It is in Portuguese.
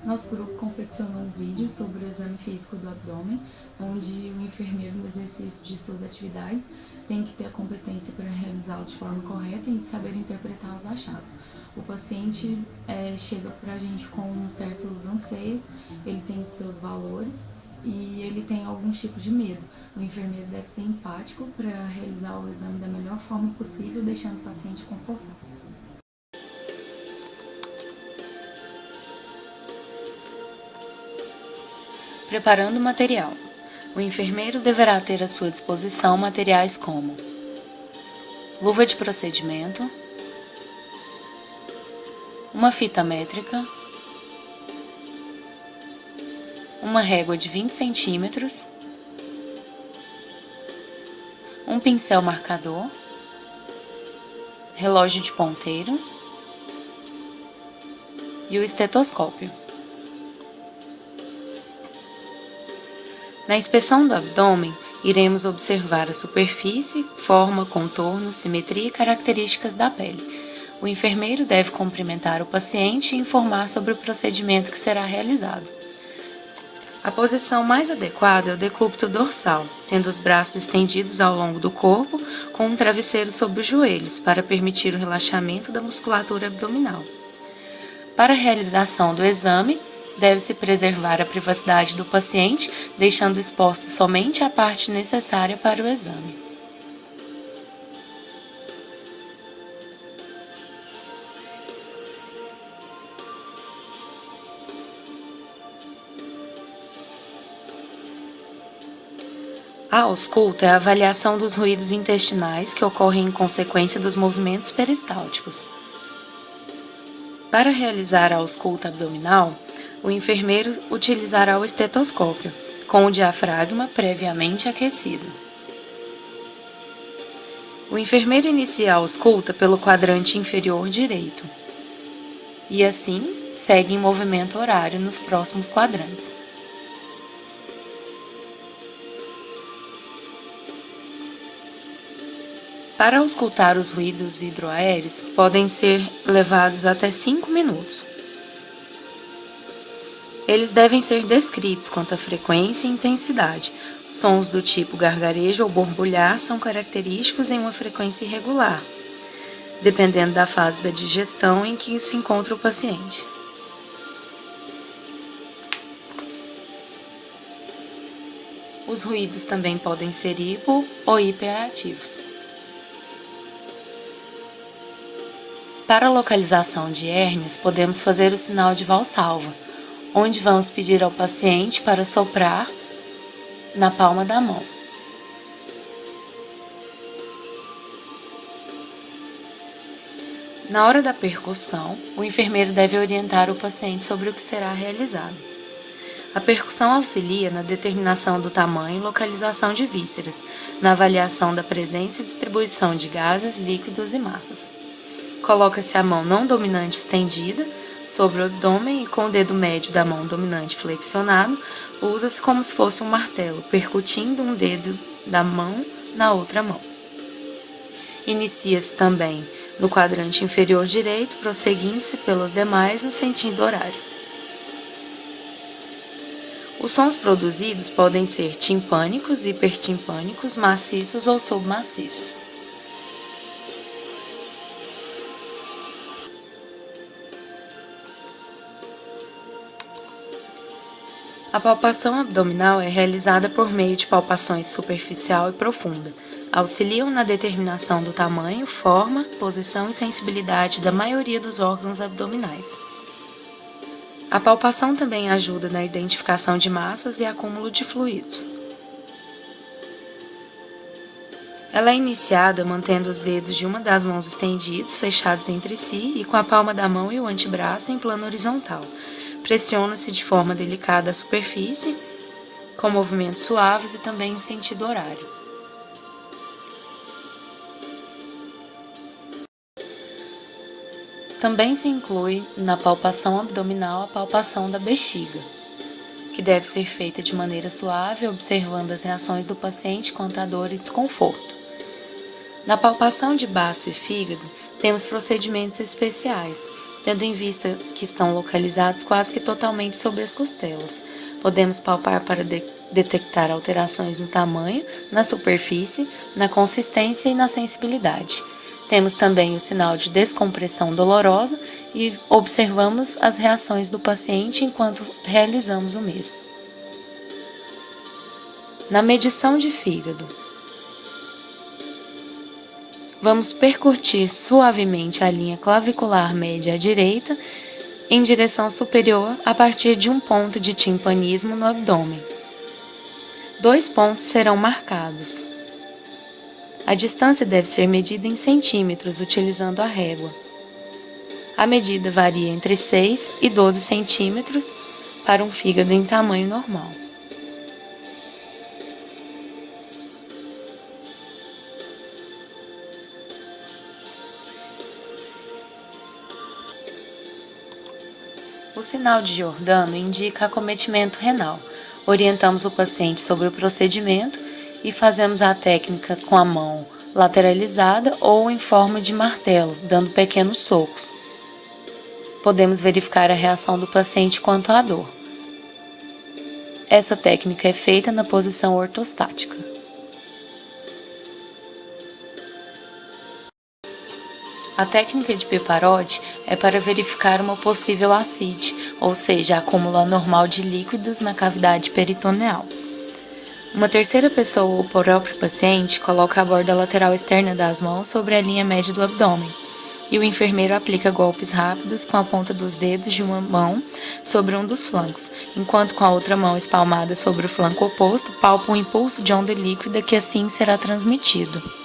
Nosso grupo confeccionou um vídeo sobre o exame físico do abdômen, onde o enfermeiro, no exercício de suas atividades, tem que ter a competência para realizá-lo de forma correta e saber interpretar os achados. O paciente chega para a gente com certos anseios, ele tem seus valores e ele tem alguns tipos de medo. O enfermeiro deve ser empático para realizar o exame da melhor forma possível, deixando o paciente confortável. Preparando o material. O enfermeiro deverá ter à sua disposição materiais como luva de procedimento, uma fita métrica, uma régua de 20 centímetros, um pincel marcador, relógio de ponteiro e o estetoscópio. Na inspeção do abdômen, iremos observar a superfície, forma, contorno, simetria e características da pele. O enfermeiro deve cumprimentar o paciente e informar sobre o procedimento que será realizado. A posição mais adequada é o decúbito dorsal, tendo os braços estendidos ao longo do corpo, com um travesseiro sobre os joelhos, para permitir o relaxamento da musculatura abdominal. Para a realização do exame, deve-se preservar a privacidade do paciente, deixando exposta somente a parte necessária para o exame. A ausculta é a avaliação dos ruídos intestinais que ocorrem em consequência dos movimentos peristálticos. Para realizar a ausculta abdominal, o enfermeiro utilizará o estetoscópio, com o diafragma previamente aquecido. O enfermeiro inicia a ausculta pelo quadrante inferior direito e, assim, segue em movimento horário nos próximos quadrantes. Para auscultar os ruídos hidroaéreos, podem ser levados até 5 minutos. Eles devem ser descritos quanto à frequência e intensidade. Sons do tipo gargarejo ou borbulhar são característicos em uma frequência irregular, dependendo da fase da digestão em que se encontra o paciente. Os ruídos também podem ser hipo ou hiperativos. Para a localização de hérnias, podemos fazer o sinal de Valsalva, onde vamos pedir ao paciente para soprar na palma da mão. Na hora da percussão, o enfermeiro deve orientar o paciente sobre o que será realizado. A percussão auxilia na determinação do tamanho e localização de vísceras, na avaliação da presença e distribuição de gases, líquidos e massas. Coloca-se a mão não dominante estendida sobre o abdômen e com o dedo médio da mão dominante flexionado, usa-se como se fosse um martelo, percutindo um dedo da mão na outra mão. Inicia-se também no quadrante inferior direito, prosseguindo-se pelos demais no sentido horário. Os sons produzidos podem ser timpânicos, hipertimpânicos, maciços ou submaciços. A palpação abdominal é realizada por meio de palpações superficial e profunda. Auxiliam na determinação do tamanho, forma, posição e sensibilidade da maioria dos órgãos abdominais. A palpação também ajuda na identificação de massas e acúmulo de fluidos. Ela é iniciada mantendo os dedos de uma das mãos estendidos, fechados entre si, e com a palma da mão e o antebraço em plano horizontal. Pressiona-se de forma delicada a superfície, com movimentos suaves e também em sentido horário. Também se inclui na palpação abdominal a palpação da bexiga, que deve ser feita de maneira suave, observando as reações do paciente quanto à dor e desconforto. Na palpação de baço e fígado, temos procedimentos especiais, tendo em vista que estão localizados quase que totalmente sobre as costelas. Podemos palpar para detectar alterações no tamanho, na superfície, na consistência e na sensibilidade. Temos também o sinal de descompressão dolorosa e observamos as reações do paciente enquanto realizamos o mesmo. Na medição de fígado, vamos percutir suavemente a linha clavicular média à direita em direção superior a partir de um ponto de timpanismo no abdômen. 2 pontos serão marcados. A distância deve ser medida em centímetros utilizando a régua. A medida varia entre 6 e 12 centímetros para um fígado em tamanho normal. O sinal de Giordano indica acometimento renal. Orientamos o paciente sobre o procedimento e fazemos a técnica com a mão lateralizada ou em forma de martelo, dando pequenos socos. Podemos verificar a reação do paciente quanto à dor. Essa técnica é feita na posição ortostática. A técnica de Peparotti é para verificar uma possível ascite, ou seja, acúmulo anormal de líquidos na cavidade peritoneal. Uma terceira pessoa ou o próprio paciente coloca a borda lateral externa das mãos sobre a linha média do abdômen, e o enfermeiro aplica golpes rápidos com a ponta dos dedos de uma mão sobre um dos flancos, enquanto com a outra mão espalmada sobre o flanco oposto palpa um impulso de onda líquida que assim será transmitido.